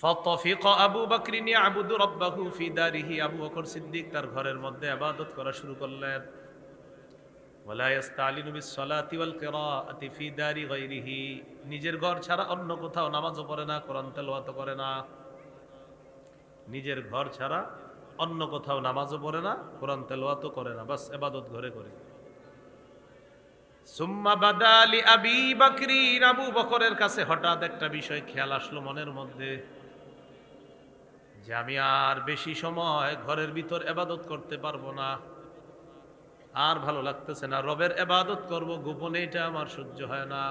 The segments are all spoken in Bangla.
ফাতাফিক আবু বকর ইয়াবুদু রাব্বাহু ফি দারিহি, আবু বকর সিদ্দিক তার ঘরের মধ্যে ইবাদত করা শুরু করলেন। ওয়ালা ইস্তালিনু বিস সালাতি ওয়াল কিরাআতি ফি দারি গায়রিহি, নিজের ঘর ছাড়া অন্য কোথাও নামাজও পড়ে না, কোরআন তেলাওয়াত করে না। নিজের ঘর ছাড়া অন্য কোথাও নামাজও পড়ে না, কোরআন তেলাওয়াতও করে না, বাস ইবাদত ঘরে করে। সুম্মা বাদা লি আবি বকরিন, আবু বকরের কাছে হঠাৎ একটা বিষয় খেয়াল আসলো মনের মধ্যে, যে আমি আর বেশি সময় ঘরের ভিতর ইবাদত করতে পারবো না, আর ভালো লাগতেছে না। রবের ইবাদত করব গোপনে, এটা আমার সহ্য হয় না।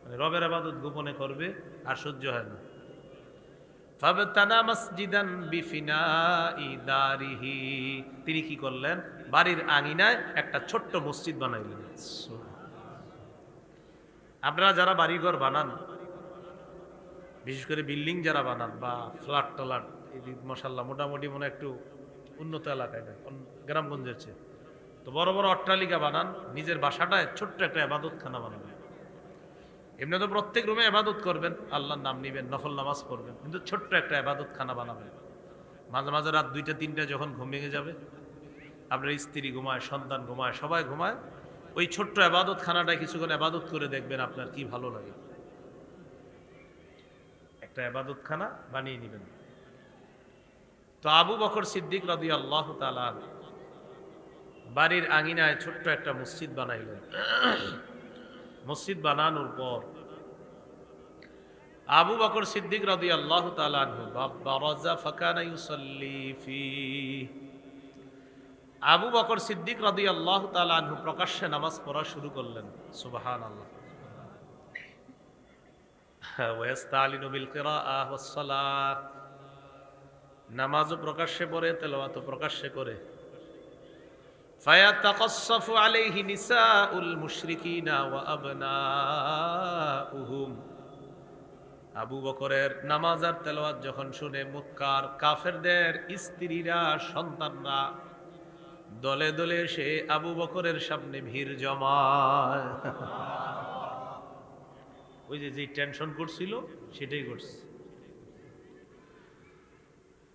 মানে রবের ইবাদত গোপনে করবে আর সহ্য হয় না। ফাবতানা মসজিদান বিফিনাই দারিহি, তিনি কি করলেন, বাড়ির আঙিনায় একটা ছোট্ট মসজিদ বানাইলেন। আপনারা যারা বাড়িঘর বানান, বিশেষ করে বিল্ডিং যারা বানান বা ফ্ল্যাট টলাট, মশাল্লাহ মোটামুটি মনে একটু উন্নত এলাকায় না, গ্রামগঞ্জের চেয়ে, তো বড় বড় অট্টালিকা বানান, নিজের বাসাটায় ছোট্ট একটা ইবাদতখানা বানাবেন। এমনি তো প্রত্যেক রুমে ইবাদত করবেন, আল্লাহর নাম নিবেন, নফল নামাজ পড়বেন, কিন্তু ছোট্ট একটা ইবাদতখানা বানাবেন। মাঝে মাঝে রাত 2টা 3টা যখন ঘুম ভেঙে যাবে, আপনার স্ত্রী ঘুমায়, সন্তান ঘুমায়, সবাই ঘুমায়, ওই ছোট্ট ইবাদতখানাটায় কিছুক্ষণ ইবাদত করে দেখবেন আপনার কি ভালো লাগে। একটা ইবাদতখানা বানিয়ে নেবেন। তো আবু বকর সিদ্দিক রাদিয়াল্লাহু তাআলা বাড়ির আঙিনায় ছোট্ট একটা মসজিদ বানাইলেন। মসজিদ বানানোর পর আবু বকর সিদ্দিক রাদিয়াল্লাহু তাআলা আনহু বারাজা ফাকানা ইউসাল্লি ফি, আবু বকর সিদ্দিক রাদিয়াল্লাহু তাআলা আনহু প্রকাশ্যে নামাজ পড়া শুরু করলেন। সুবহানাল্লাহ। ওয়া ইস্তালিনু বিল কিরাআহ ওয়াস সালাহ, নামাজও প্রকাশ্যে পড়ে, তেলাওয়াতও প্রকাশ্যে করে। ফায়াতাকাসসাফু আলাইহি নিসাউল মুশরিকিনা ওয়া আবনাউহুম, আবু বকরের নামাজ আর তেলাওয়াত যখন শুনে মক্কার কাফেরদের স্ত্রীরা, সন্তানরা দলে দলে এসে আবু বকরের সামনে ভিড় জমায়। ওই যে টেনশন করছিল সেটাই করছে।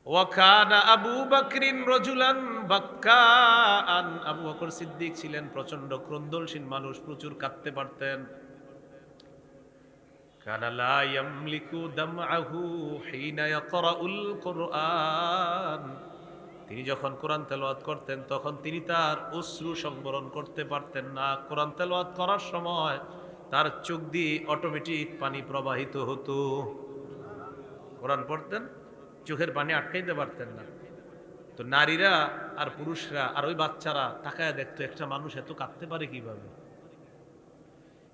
ওয়াকানা আবু বকরিন রাজুলান বাক্কাআন, আবু বকর সিদ্দিক ছিলেন প্রচন্ড ক্রন্দনশীল মানুষ, প্রচুর কাঁদতে পারতেন। কানা লা ইয়ামলিকু দামআহু হিনা ইয়াকরাউল কুরআন, তিনি যখন কোরআন তেলাওয়াত করতেন তখন তিনি তার অশ্রু সংবরণ করতে পারতেন না। কোরআন তেলাওয়াত করার সময় তার চোখ দিয়ে অটোমেটিক পানি প্রবাহিত হতো। কোরআন পড়তেন, চোখের পানি আটকাইতে পারতেন না। তো নারীরা আর পুরুষরা আর ওই বাচ্চারা তাকায় দেখতো, একটা মানুষ এত কাঁদতে পারে কিভাবে।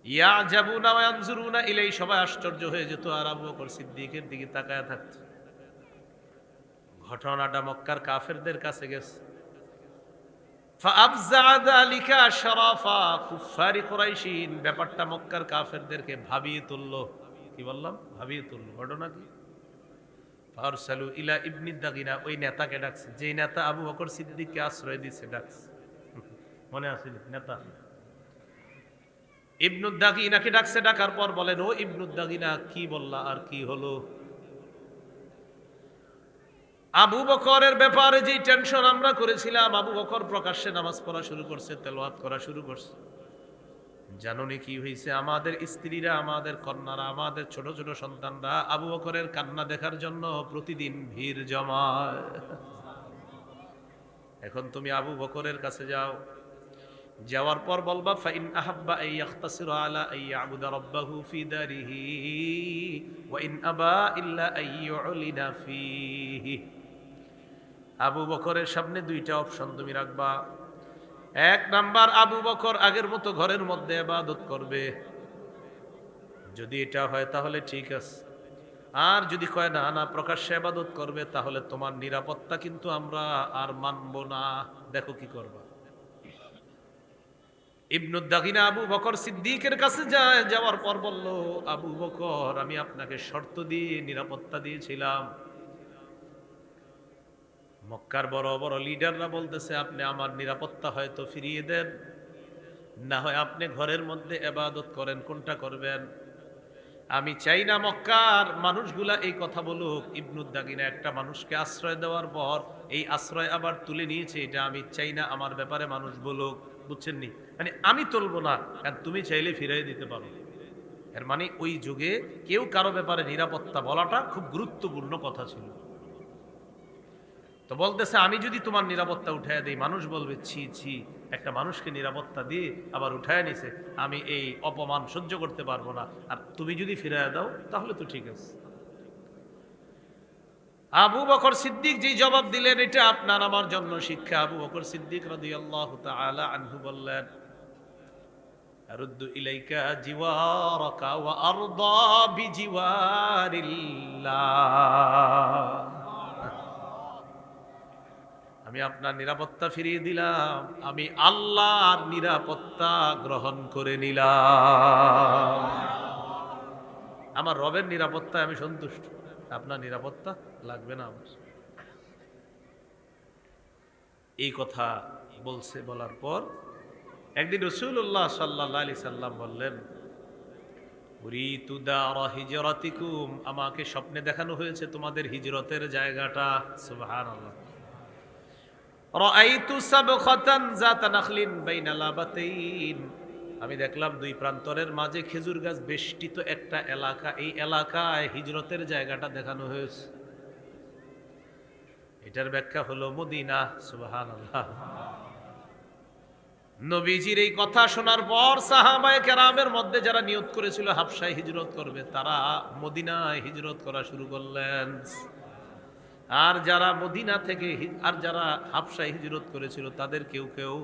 ইয়াজাবুনা ওয়া ইয়ানজুরুনা ইলাই, সবাই আশ্চর্য হয়ে যেত আর আবু বকর সিদ্দিকের দিকে তাকায় থাকতো। ঘটনাটা মক্কার কাফেরদের কাছে গেছে। ফাআফজা যালিকা শারাফা কুফারি কুরাইশিন, ব্যাপারটা মক্কার কাফেরদেরকে ভাবিয়ে তুললো। কি বললাম? ভাবিয়ে তুললো। ঘটনা কি? ফারসালু ইলা ইবনি দাগিনা, ওই নেতাকে ডাকছে, যে নেতা আবু বকর সিদ্দিককে আশ্রয় দিয়েছে, ডাকছে। মনে আছে নেতা ইবনু দাগিনাকে ডাকছে। ডাকার পর বলেন, ও ইবনু দাগিনা, কি বললা আর কি হলো? আবু বকরের ব্যাপারে যে টেনশন আমরা করেছিলাম, আবু বকর প্রকাশ্যে নামাজ পড়া শুরু করছে, তেলাওয়াত করা শুরু করছে, জানোনি কি হয়েছে? আমাদের স্ত্রীরা, আমাদের কন্যারা, আমাদের ছোট ছোট সন্তানরা আবু বকরের কান্না দেখার জন্য প্রতিদিন ভিড় জমায়। এখন তুমি আবু বকরের কাছে যাও, যাওয়ার পর বলবা, ফাইন আহাব্বা আন ইয়াখতাসিরা আলা আন ইয়াবুদা রাব্বাহু ফি দারিহি ওয়া ইন আবা ইল্লা আন ইউলিনা ফিহি। আবু বকরের সামনে দুইটা অপশন তুমি রাখবা। এক নাম্বার, আবু বকর আগের মতো ঘরের মধ্যে ইবাদত করবে, যদি এটা হয় তাহলে ঠিক আছে। আর যদি কয় না না প্রকাশ্যে ইবাদত করবে, তাহলে তোমার নিরাপত্তা কিন্তু আমরা আর মানব না, দেখো কি করবা। ইবনু দাগিনা আবু বকর সিদ্দিকের কাছে যায়, যাওয়ার পর বলল, আবু বকর, আমি আপনাকে শর্ত দিয়ে নিরাপত্তা দিয়েছিলাম। মক্কার বড় বড় লিডাররা বলতেছে, আপনি আমার নিরাপত্তা হয়তো ফিরিয়ে দেন, না হয় আপনি ঘরের মধ্যে ইবাদত করেন, কোনটা করবেন? আমি চাই না মক্কার মানুষগুলা এই কথা বলুক ইবনুদ্দাগিনা একটা মানুষকে আশ্রয় দেওয়ার পর এই আশ্রয় আবার তুলে নিয়েছে, এটা আমি চাই না আমার ব্যাপারে মানুষ বলুক। বুঝছেন নি? মানে আমি তুলবো না, কারণ তুমি চাইলে ফিরাই দিতে পারো। এর মানে ওই যুগে কেউ কারো ব্যাপারে নিরাপত্তা বলাটা খুব গুরুত্বপূর্ণ কথা ছিল। তো বলতেছে আমি যদি তোমার নিরাপত্তা উঠায় দিই, মানুষ বলবে ছি ছি, একটা মানুষকে নিরাপত্তা দিয়ে আবার উঠায় নিছে, আমি এই অপমান সহ্য করতে পারবো না। আর তুমি যদি ফিরায় দাও তাহলে তো ঠিক আছে। আবু বকর সিদ্দিক যে জবাব দিলেন, এটা আপনার আমার জন্য শিক্ষা। আবু বকর সিদ্দিক রাদিয়াল্লাহু তাআলা আনহু বললেন, আরুদ্দু ইলাইকা জিওয়ারাকা ওয়া আরদা বিজিওয়ারিল্লাহ। আমি আপনার নিরাপত্তা ফিরিয়ে দিলাম, আমি আল্লাহর নিরাপত্তা গ্রহণ করে নিলাম। আমার রবের নিরাপত্তায় আমি সন্তুষ্ট, আপনার নিরাপত্তা লাগবে না আমার। এই কথা বলছে, বলার পর একদিন রাসূলুল্লাহ সাল্লাল্লাহু আলাইহি সাল্লাম বললেন, উরিতু দারা হিজরাতিকুম, আমাকে স্বপ্নে দেখানো হয়েছে তোমাদের হিজরতের জায়গাটা। সুবহানাল্লাহ। রাআইতু সাবখাতান যাতা নাখলিন বাইনা লাবাতাইন, আমি দেখলাম দুই প্রান্তরের মাঝে খেজুর গাছ বেষ্টিত একটা এলাকা, এই এলাকায় হিজরতের জায়গাটা দেখানো হয়েছে। এটার ব্যাখ্যা হলো মদিনা। সুবহানাল্লাহ। নবীজির এই কথা শোনার পর সাহাবায়ে কেরামের মধ্যে যারা নিয়ত করেছিল হাবশায় হিজরত করবে, তারা মদিনায় হিজরত করা শুরু করলেন। আর যারা মদিনা থেকে আর যারা হাবশায় হিজরত করেছিল তাদের কেউ কেউ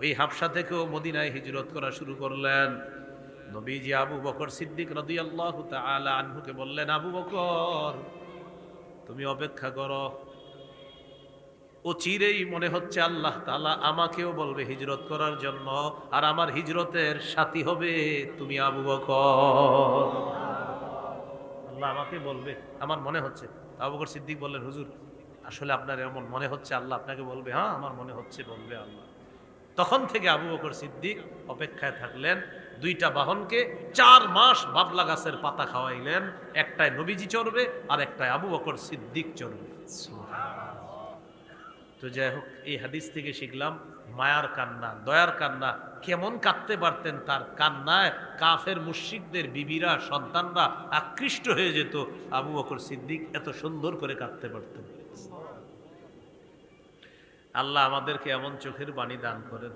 ওই হাবশা থেকেও মদিনায় হিজরত করা শুরু করলেন। নবীজি আবু বকর সিদ্দিক রাদিয়াল্লাহু তাআলা আনহুকে বললেন, আবু বকর তুমি অপেক্ষা করো, অচিরেই মনে হচ্ছে আল্লাহ তাআলা আমাকেও বলবে হিজরত করার জন্য, আর আমার হিজরতের সাথী হবে তুমি আবু বকর। আল্লাহ আমাকে বলবে, আমার মনে হচ্ছে। আবু বকর সিদ্দিক বললেন, হুজুর আসলে আপনার এমন মনে হচ্ছে আল্লাহ আপনাকে বলবে? হ্যাঁ আমার মনে হচ্ছে বলবে আল্লাহ। তখন থেকে আবু বকর সিদ্দিক অপেক্ষায় থাকলেন। দুইটা বাহনকে 4 মাস বাবলা গাছের পাতা খাওয়াইলেন, একটায় নবীজি চড়বে আর একটায় আবু বকর সিদ্দিক চড়বে। তো যাই হোক, এই হাদিস থেকে শিখলাম মায়ার কান্না, দয়ার কান্না। কেমন কাঁদতে পারতেন, তার কান্নায় কাফের মুশরিকদের বিবিরা, সন্তানরা আকৃষ্ট হয়ে যেত। আবু বকর সিদ্দিক এত সুন্দর করে কাঁদতে পারতেন। আল্লাহ আমাদেরকে এমন চোখের বাণী দান করেন।